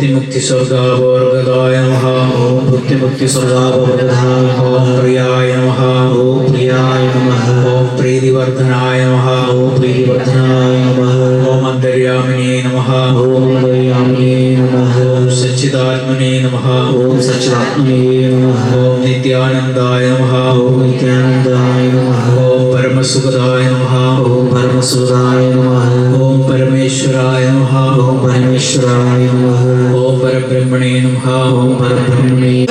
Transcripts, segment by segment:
बुद्धिमुक्ति स्वर्गावर्गदाय नमः। ओम बुद्धिमुक्ति स्वर्गावर्गदाय नमः। ओम प्रियाय नमः। ओम प्रियाय नमः। ओम प्रीतिवर्धनाय नमः। ओम प्रीतिवर्धनाय नमः। ओम अंतर्यामिने नमः। ओम अंतर्यामिने नमः। ओम सच्चिदात्मने नमः। ओम सच्चिदात्मने नमः। ओम नित्यानंदाय नमः। ओम नित्यानंदाय नमः। ओम परमसुखदाय नमः। ओम परमसुखदाय नमः। ओम परमेश्वराय नमः। ओम परमेश्वराय नमः। ओम परब्रह्मणे नमः। ओम परब्रह्मणे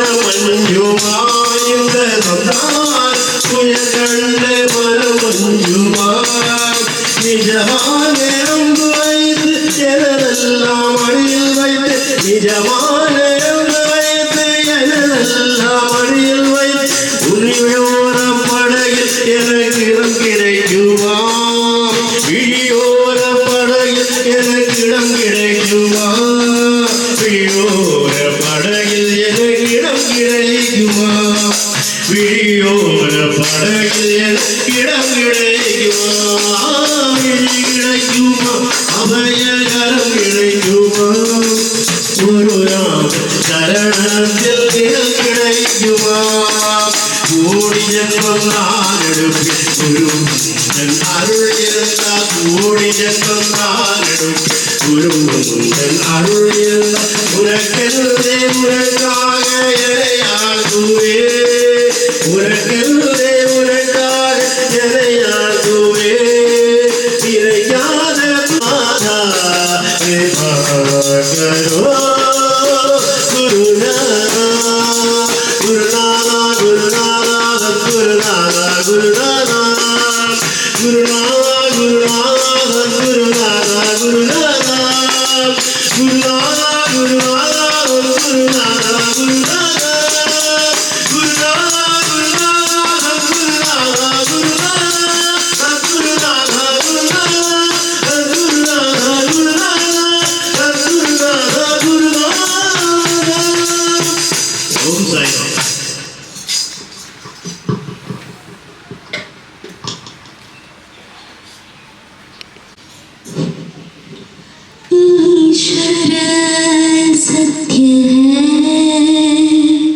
सत्य है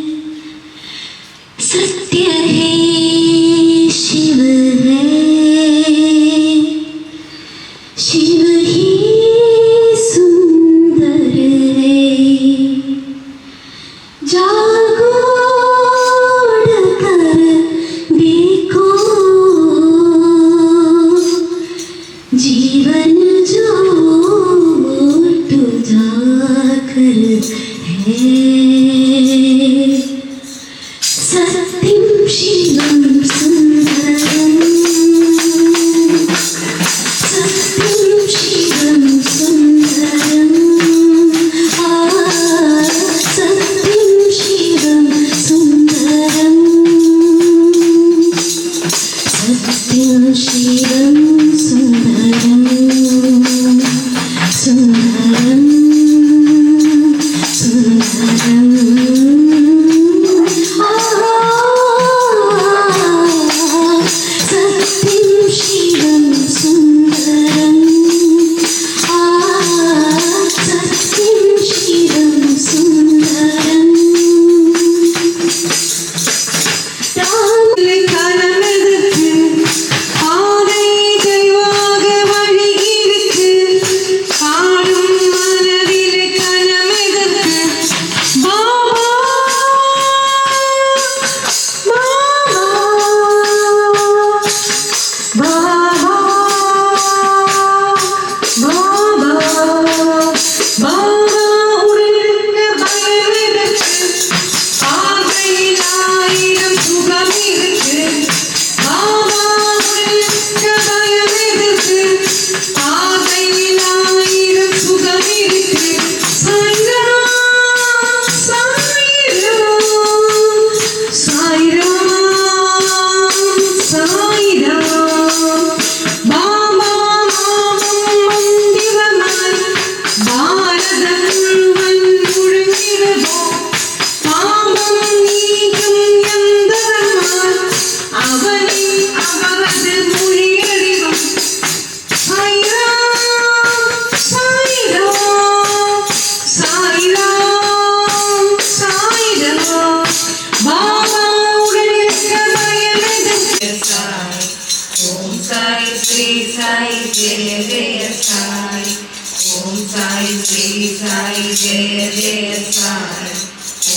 സായി ജയ ജയ സായി.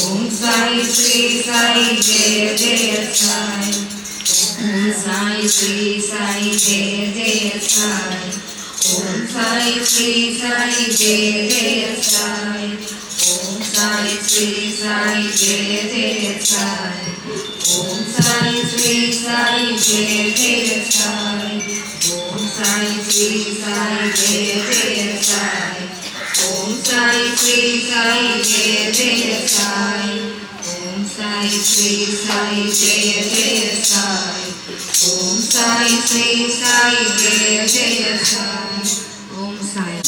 ഓം സായി ശ്രീ സായി ജയ ജയ സായി. ഓം സായി ശ്രീ സായി ജയ ജയ സായി. ഓം സായി ശ്രീ സായി ജയ ജയ സായി. ഓം സായി ശ്രീ സായി ജയ ജയ സായി. ഓം സായി ശ്രീ സായി ജയ ജയ സായി. ഓം സായി ശ്രീ സായി ജയ ജയ സായി. ഓം സായി ശ്രീ സായി ജയ ജയ സായി. ഓം സായി ശ്രീ സായി ജയ ജയ സായി. ഓം സായി ശ്രീ സായി ജയ ജയ സായി. ഓം സായി.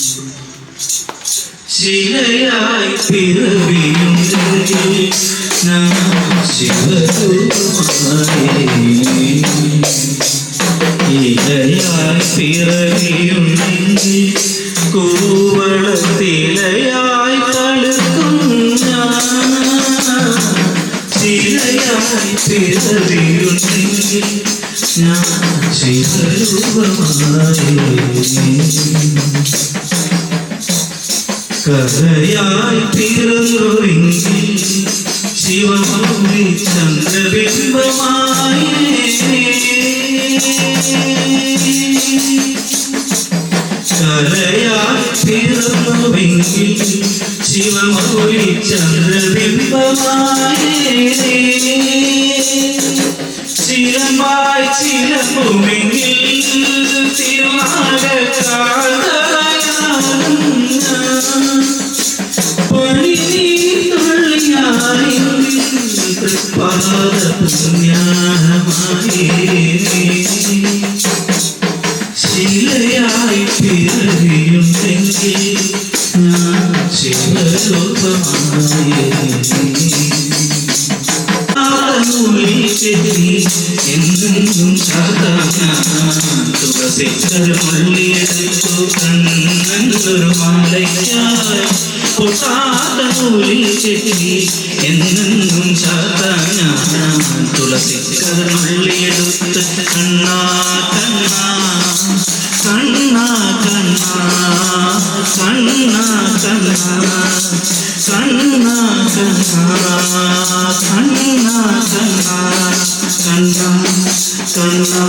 ശിലയായി പിറവിയുണ്ടെങ്കിൽ ഞാൻ ശിവരൂപമായി. ഇലയായി പിറവിയുണ്ടെങ്കിൽ കൂവളത്തിലയായി തളുക്കും ഞാൻ. ശിലയായി പിറവിയുണ്ടെങ്കിൽ ഞാൻ ശിവരൂപമായി. കഥയായി പിറന്നൊരുങ്ങി ശിവമൗലി ചന്ദ്രബിംബമായി. കലയായി പിറന്നുവെങ്കിൽ ശിവമൗലി ചന്ദ്രബിംബമായി. ചിരമായി ചിരമ്പുമെങ്കിൽ തിരുനാഗക്കാലയാകും ശിലയായി പിറവിയുണ്ടെങ്കിൽ ഞാൻ ശിവരൂപമായി. എന്നും തുളസിക്കരമുള്ളിയെടുത്തു കണ്ണൊരു മാലയ്ക്കായി. പൊട്ടാതൂലി ചെത്തി എന്നും ചാത്താൻ തുളസിക്കരമുള്ളിയെടുത്ത് കണ്ണാ കണ്ണാ കണ്ണാ കണ്ണാ കണ്ണാ കണ്ണാ കണ്ണാ കണ്ണാ കണ്ണാ കണ്ണാ കണ്ണാ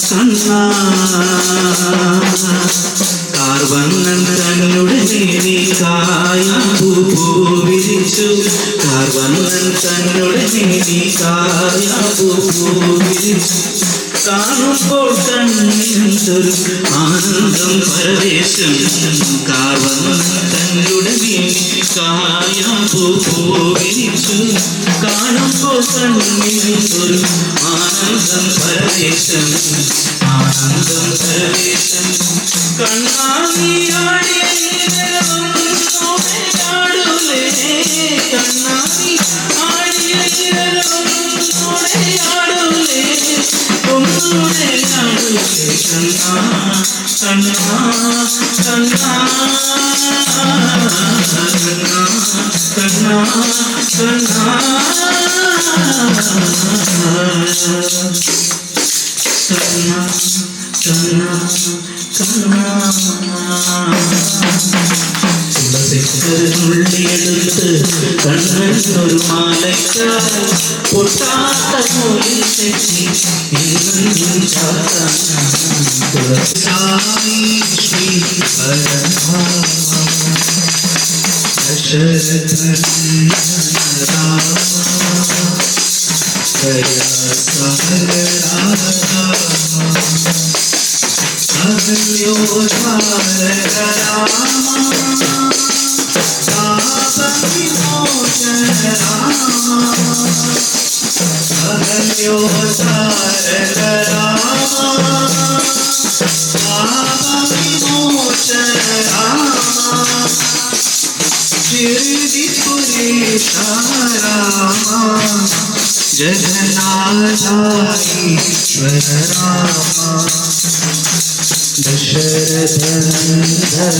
കണ്ണാ. കാർവണ്ണൻ തന്നുടെ മേനി കായാമ്പൂ വിരിച്ചു. കാർവണ്ണൻ തന്നുടെ മേനി കായാമ്പൂ വിരിച്ചു. കാണുമ്പോൾ കണ്ണിന്തൊരു ആനന്ദം പരവേശം. കാർവണ്ണൻ തന്നുടെ മേനി കായാമ്പൂ വിരിച്ചു. കാണുമ്പോൾ കണ്ണിന്തൊരു ആനന്ദം പരവേശം. ആനന്ദം പരവേശം. കണ്ണാടിയാടിയ ആടുലേ. കണ്ണാടി ആടിയ ആടുലേ. ഒന്നുകൂടെ ആടുലേ. കണ്ണാ കണ്ണാ കണ്ണാ കണ്ണാ കണ്ണാ കണ്ണാ കണ്ണാ കണ്ണാ കണ്ണാ. തുളസിക്കരമുള്ളിയെടുത്ത് കണ്ണൊരു മാലയ്ക്കായി. പൊട്ടാത്ത നൂലിൽ തെറ്റി എന്നും ചാത്താൻ തുളസായി ശ്രീ പരമാ ദശരഥൻ രാമ जगन्नाथीश्वर रामा दशरथनंदन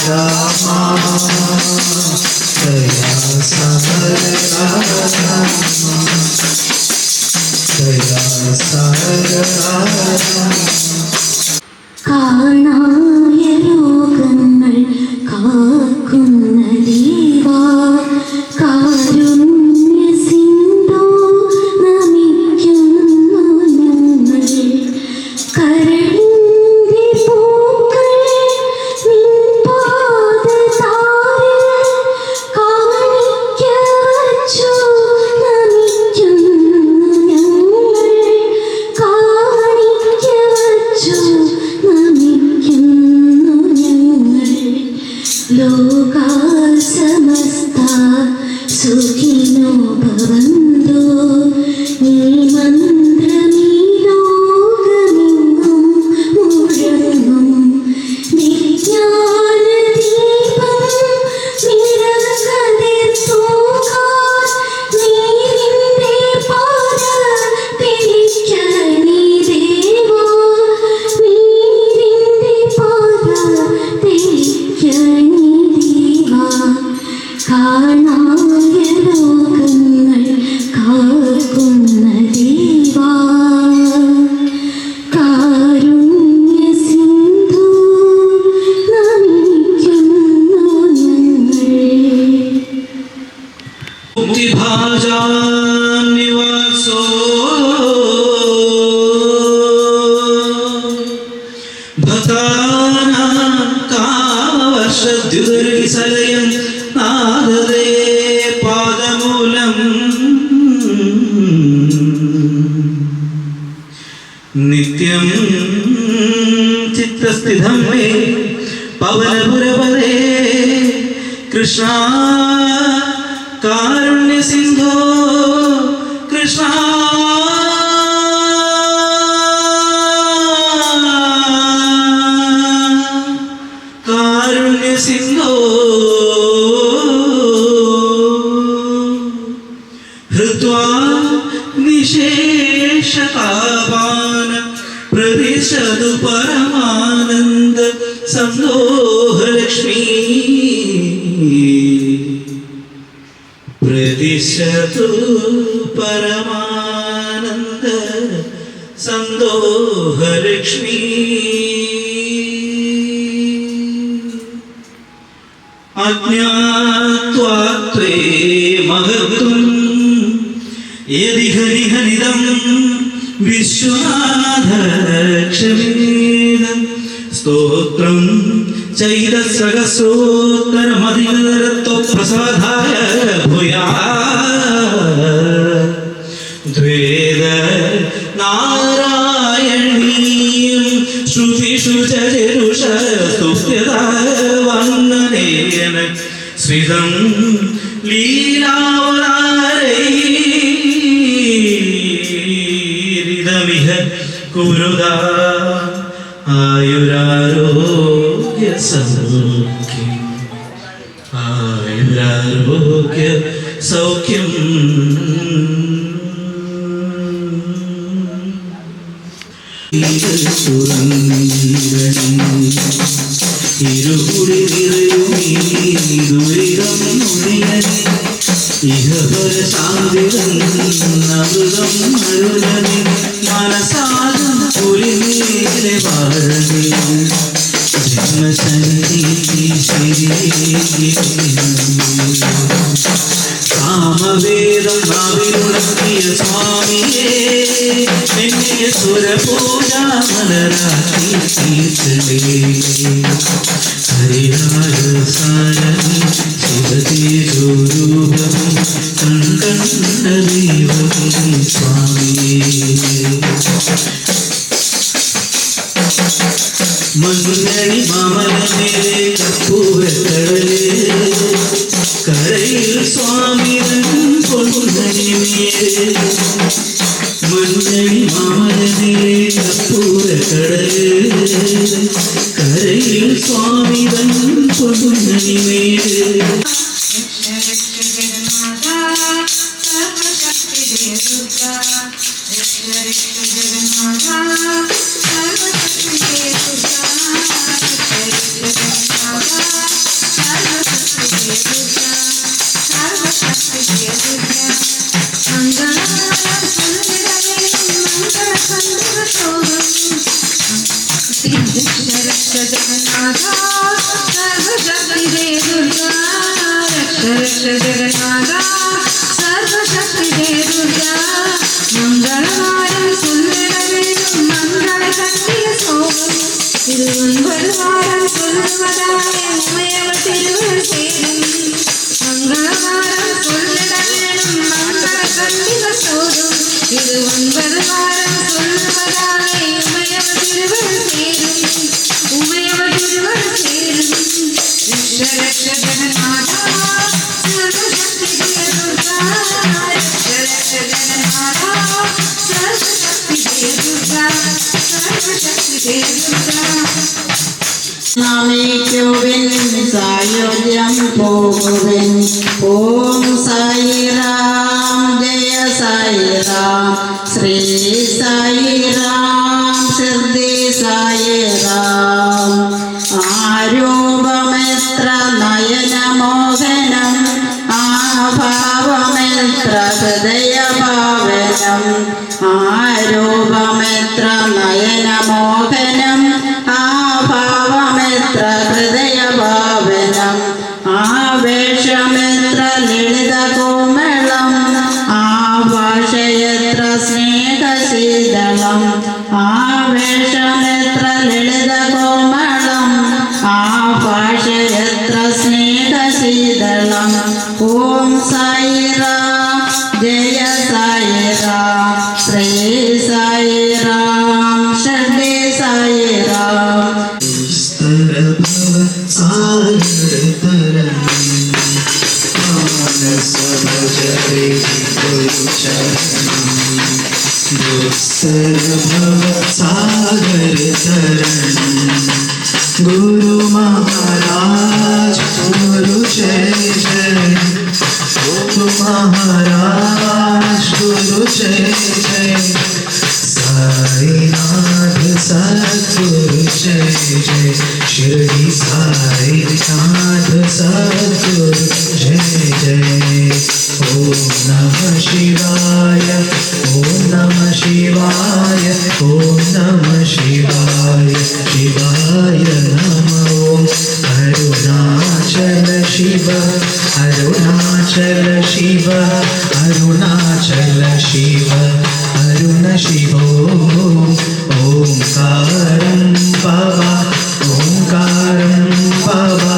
रामा दया सागर रामा दया सागर रामा കാണായ ലോകങ്ങൾ കാക്കുന്ന കാണായ ലോകങ്ങൾ കാക്കുന്ന ദൈവാ കാരുണ്യ സിന്ധു നമിക്കുന്നു ഞങ്ങൾ. മുക്തിഭാജാനിവാസോ ഭക്താനാം കാമവർഷദ്യുതർവിസലയം നാദദേ പാദമൂലം നിത്യം ചിത്തസ്ഥിതം മേ പവനപുരപദേ കൃഷ്ണ കാരുണ്യ സിന്ധോ കൃഷ്ണ കാരുണ്യ സിന്ധോ ഹൃദ്വാ നിശേഷതാപാന പ്രതിശതു പരമാനന്ദ സന്തോഹലക്ഷ്മീ പ്രതിശതു പരമാനന്ദ സന്തോഹലക്ഷ്മീ അജ്ഞാത്വാത്വേ മഹത്വം യദിഹനിഹനിദം വിശ്വനാഥ ക്ഷമേദം സ്തോത്രം ചൈതസഹസ്രോത്തരമധികരത്വ പ്രസാദായ ഭൂയാ ദ്വേദ നാരായണീയം ശ്രുതിഷു ചരുഷ സ്തുത്യതാ വന്ദനേന ശ്രിതം ലീലാവതാരൈരിതമിഹ കുരുദാ ആയുരാരോഗ്യ സൗഖ്യം ആയുരാരോഗ്യ സൗഖ്യം ഇരുകുടി നിറയുമീ ദുരിതം നുഴിയനെ ഇഹപര ശാന്തിതം അമൃതം അരുളനെ മനസാദം പുലിമേലെ വാഴണേ ജന്മസന്ധി കാമവേദം നാവിലുണർത്തിയ സ്വാമിയേ എന്നെ സുരപൂജാ മലരാക്കി തീർക്കണേ ഹരിരാജസാരണി ശിവതേജോരൂപം കണ്ട ദൈവമേ സ്വാമിയേ മഞ്ഞണി മാമലമേലെ കർപ്പൂരക്കടലേ കരയിൽ സ്വാമിതൻ പൊന്നണിമേലെ മഞ്ഞണി മാമലമേലെ കർപ്പൂരക്കടലേ കരയിൽ സ്വാമിതൻ പൊന്നണിമേലെ നമിക്കുവിൻ സായുജ്യം പോകുവിൻ ഓം സായി രാം ജയ സായി രാം ശ്രീ സായി രാം സിദ്ധി സായി രാം ആരൂപമെത്ര നയനമോഹ മോഹനം ആഭാവമെത്ര ഹൃദയഭാവനം ആരൂപമെത്ര നയനമോഹനം ആഭാവമെത്ര ഹൃദയഭാവനം ആവേശമെത്ര ലളിതകോമളം ആഭാഷയെത്ര സ്നേഹശീതളം ആവേശമെത്ര ലളിതകോമളം ആഭാഷയെത്ര സ്നേഹശീതളം ഓം സായിറാം ജയ സായിറാം ശ്രീ സായിറാം ഷഡ്ഡേ സായിറാം सागर चरण गुरु महाराज गुरु जय जय गुरु महाराज गुरु जय जय साईनाथ सद्गुरु जय जय शिरडी साईनाथ सद्गुरु जय जय ओम नमः शिवाय ओम नमः शिवाय ओम नमः शिवाय शिवाय नमः ओम अरुणाचल शिव अरुणाचल शिव अरुणाचल शिव अरुण शिव ओंकारं भवा ओंकारं भवा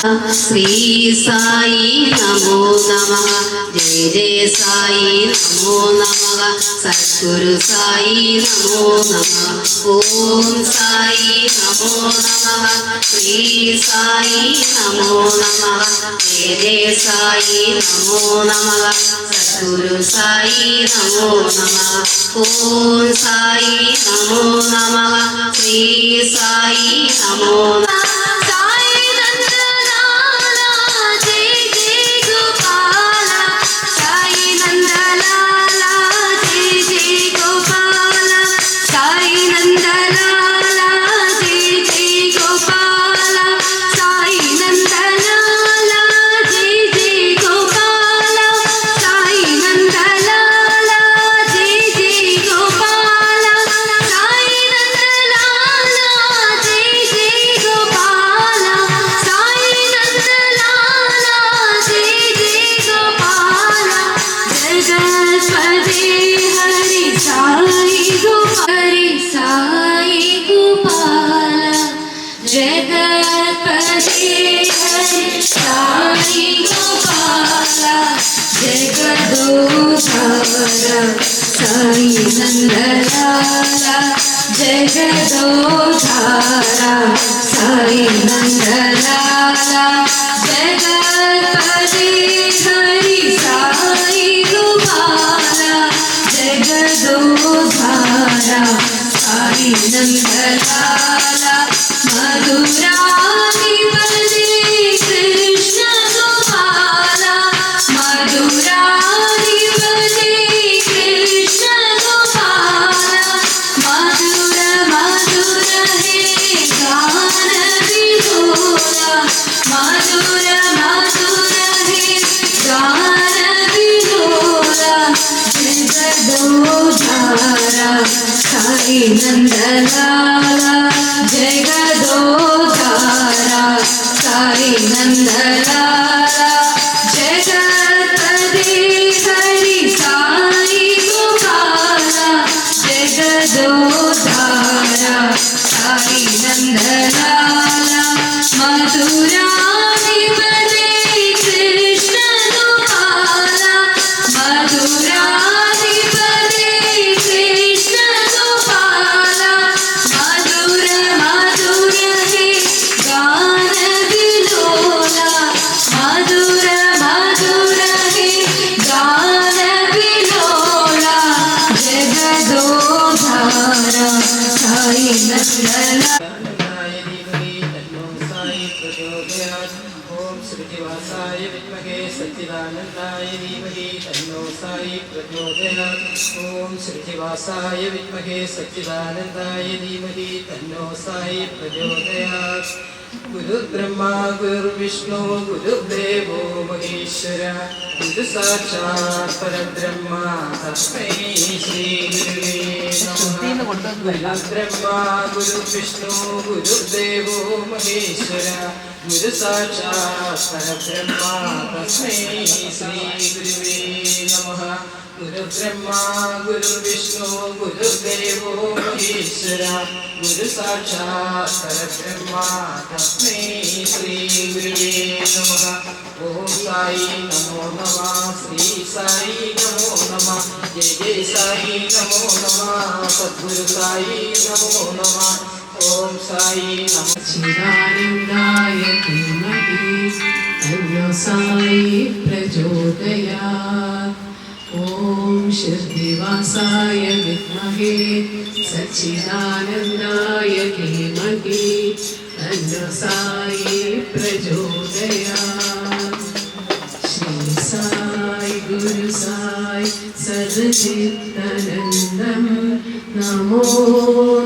श्री साई नमो नमः जय जय साई नमो नमः सद्गुरु साई नमो नमः ओम साई नमो नमः श्री साई नमो नमः जय जय साई नमो नमः सद्गुरु साई नमो नमः ओम साई नमो नमः श्री साई नमो नमः साई नंदलाला जगदोधारा साई नंदलाला जगतपति हरि साई गोपाला जगदोधारा साई नंदलाला मधुराधिपति कृष्ण गोपाला मधुराधिपति साई नंदलाला जगदोधारा साई नंदलाला जगतपते हरि साई गोपाला जगदोधारा साई नंदलाला मधुराधिपते कृष्ण गोपाला मधुराधिपते कृष्ण गोपाला मधुर मधुर हे गान विलोला मधुर मधुर हे गान विलोला जगदोधारा साई नंदलाला ओम श्रीनिवासाय विद्महे सच्चिदानंदाय धीमहि तन्नो साई प्रचोदयात् ओम श्रीनिवासाय विद्महे सच्चिदानंदाय धीमहि तन्नो साई प्रचोदयात् गुरुर्ब्रह्मा गुरुर्विष्णु गुरुर्देवो महेश्वर गुरु साक्षात् परब्रह्म तस्मै श्री गुरुवे नमः गुरुर्ब्रह्मा गुरुर्विष्णु गुरुर्देवो महेश्वर गुरु साक्षात् परब्रह्म तस्मै श्री गुरुवे नमः गुरुर्ब्रह्मा गुरुर्विष्णु गुरुर्देवो महेश्वर गुरु साक्षात् परब्रह्म तस्मै श्री गुरुवे नमः ओम साई नमो नमः श्री साई नमो नमः जय जय साई नमो नमः सद्गुरु साई नमो नमः ओम साई नमः चिदानंदाय धीमहि तन्नो साई प्रचोदयात् ओम शिरदिवासाय विद्महे सच्चिदानंदाय धीमहि तन्नो साई प्रचोदयात् श्री साई गुरु साई सद्चिदानंदं नमो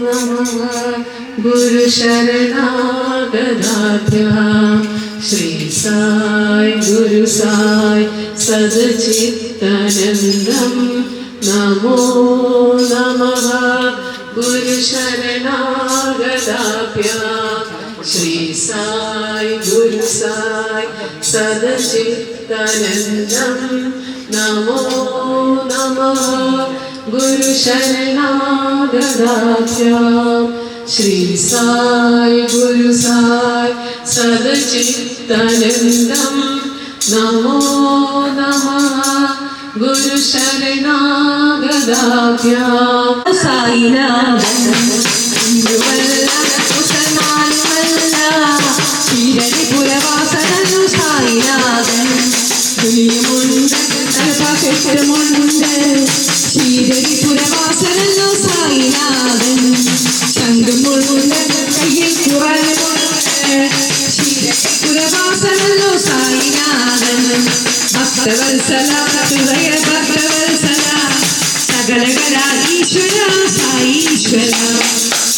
नमः गुरु शरणागताभ्यां श्री साई गुरु साई सद्चिदानंदं नमो नमः गुरु शरणागताभ्यां श्री साई गुरु साई सद्चिदानंदं नमो नमः गुरु शरणागताभ्यां श्री साई गुरु साई सद्चिदानंदं नमो नमः गुरु शरणागताभ्यां साईनाथं മുസൽമാനുമല്ല ശീരടിപുരവാസനു സായിനാഥൻ ദുനിയമുണ്ട് കൽപ്പകെട്ടുമുണ്ട് ശീരടിപുരവാസനു സായിനാഥൻ ശംഖുമുണ്ട് കയ്യിൽ കുറമുണ്ട് ശീരടിപുരവാസനു സായിനാഥൻ ഭക്തവത്സല ഹൃദയ ഭക്തവത്സല സകലകല ഈശ്വര സായീശ്വര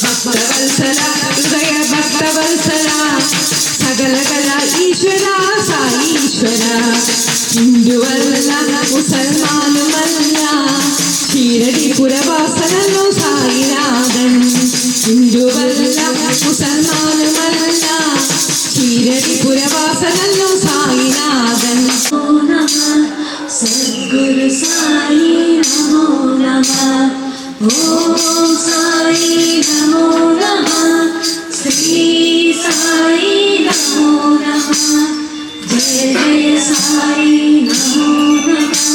ഭക്തവത്സല ഹൃദയ ഭക്തവത്സല സകലകല ഈശ്വര സായീശ്വര ഹിന്ദുവല്ല മുസൽമാനുമല്ല ശീരടിപുരവാസനോ സായിനാഥൻ ഹിന്ദുവല്ല മുസൽമാനുമല്ല ശീരടിപുരവാസനോ സായിനാഥൻ सद्गुरु साई नमो नमः ओम साई नमो नमः श्री साई नमो नमः जय जय साई नमो नमः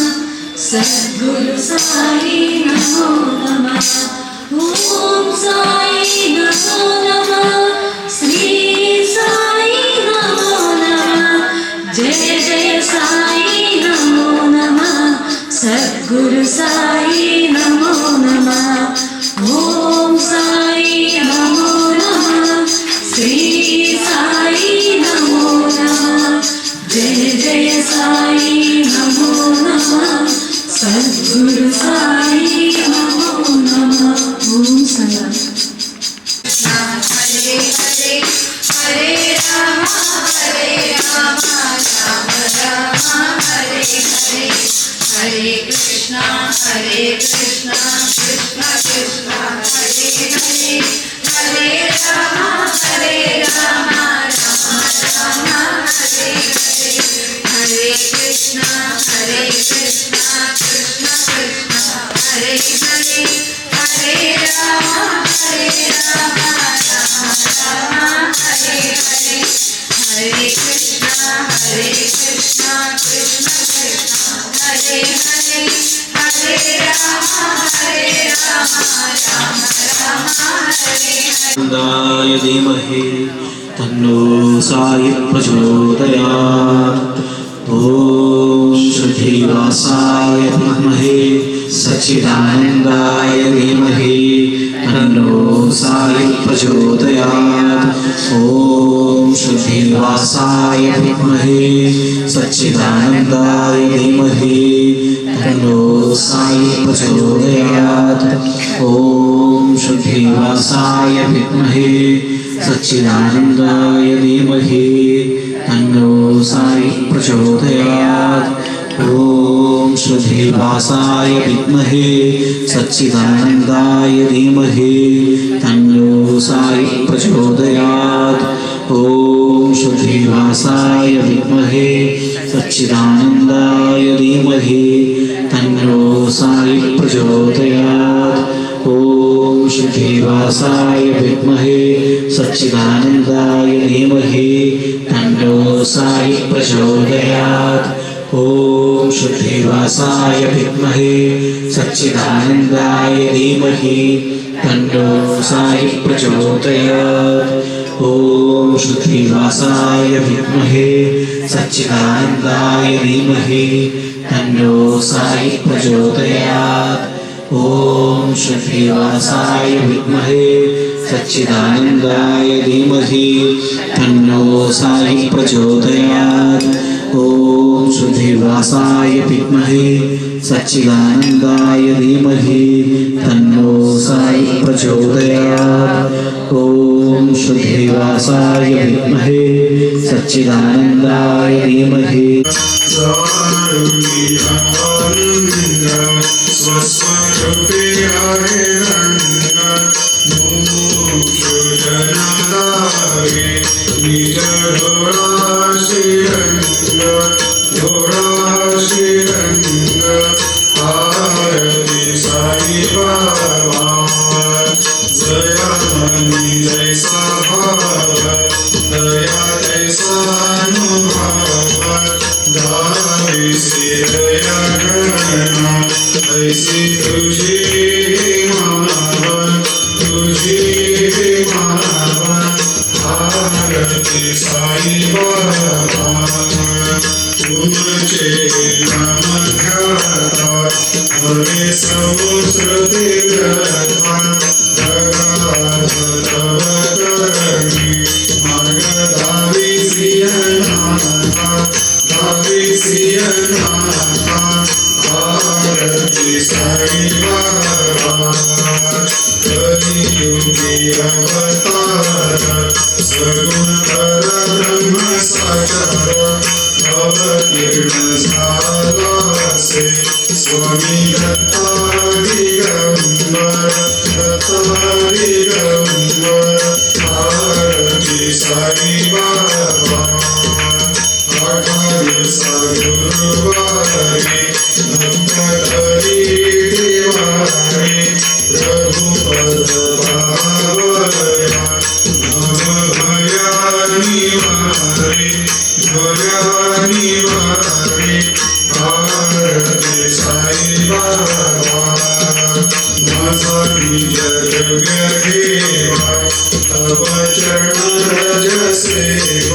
सद्गुरु साई नमो नमः ओम साई नमो नमः श्री साई नमो नमः जय जय साई नमो नमः सद्गुरु साई नमो नमः ओम साई नमो नमः श्री साई नमो नमः जय जय साई नमो नमः सद्गुरु साई नमो नमः ओम साई हरे हरे हरे राम राम राम हरे हरे हरे कृष्णा कृष्णा कृष्णा हरे हरे हरे राम राम राम हरे कृष्णा कृष्ण कृष्णा हरे हरे हरे राम राम राम हरे हरे दाय धीमहि तन्नो साई प्रचोदयात् ॐ श्रीवासाय विद्महे सच्चिदानन्दाय धीमहि तन्नो साई प्रचोदयात् ॐ श्रीवासाय विद्महे सच्चिदानन्दाय धीमहि तन्नो साई प्रचोदयात् ॐ श्रीवासाय विद्महे सच्चिदानन्दाय धीमहि तन्नो साई प्रचोदयात् ॐ श्रीवासाय विद्महे सच्चिदानन्दाय धीमहि तन्नो साई प्रचोदयात् ॐ श्रीवासाय विद्महे सच्चिदानन्दाय धीमहि तन्नो साई प्रचोदयात् ॐ श्रीवासाय विद्महे सच्चिदानन्दाय धीमहि तन्नो साई प्रचोदयात् ॐ श्रीवासाय विद्महे सच्चिदानन्दाय धीमहि तन्नो साई प्रचोदयात् ॐ श्रीवासाय विद्महे सच्चिदानन्दाय धीमहि तन्नो साई प्रचोदयात् ॐ श्रीवासाय विद्महे सच्चिदानन्दाय धीमहि तन्नो साई प्रचोदयात् ॐ श्रीवासाय विद्महे सच्चिदानन्दाय धीमहि तन्नो साई प्रचोदयात् ॐ श्रीवासाय विद्महे सच्चिदानन्दाय धीमहि स्वस्वरूपे हरे मोक्षजनदाये निज घोराशिरंग आरती साई बाबा जया मनी जय स्वभाव दया जैसा अनुभव दाई श्रीदया गणना ऐसी तुझी मावन आरती साई बाबा तुमचे नाम ख्याता हरे समुद्र तीव्रता करणी मार्ग दावी सियनाथा आरती साई बाबा कलियुगी अवतार सगुणकर ब्रह्म सागर अवतीर्ण झाला से स्वामी दत्तादिगंबर आरती साई बाबा आठावे सगुरुवारी भक्तहरी दिवारी प्रभु पद पावया नम भयानिवारी आरती साई बाबा माझा निज जग देवा तव चरण रज सेवा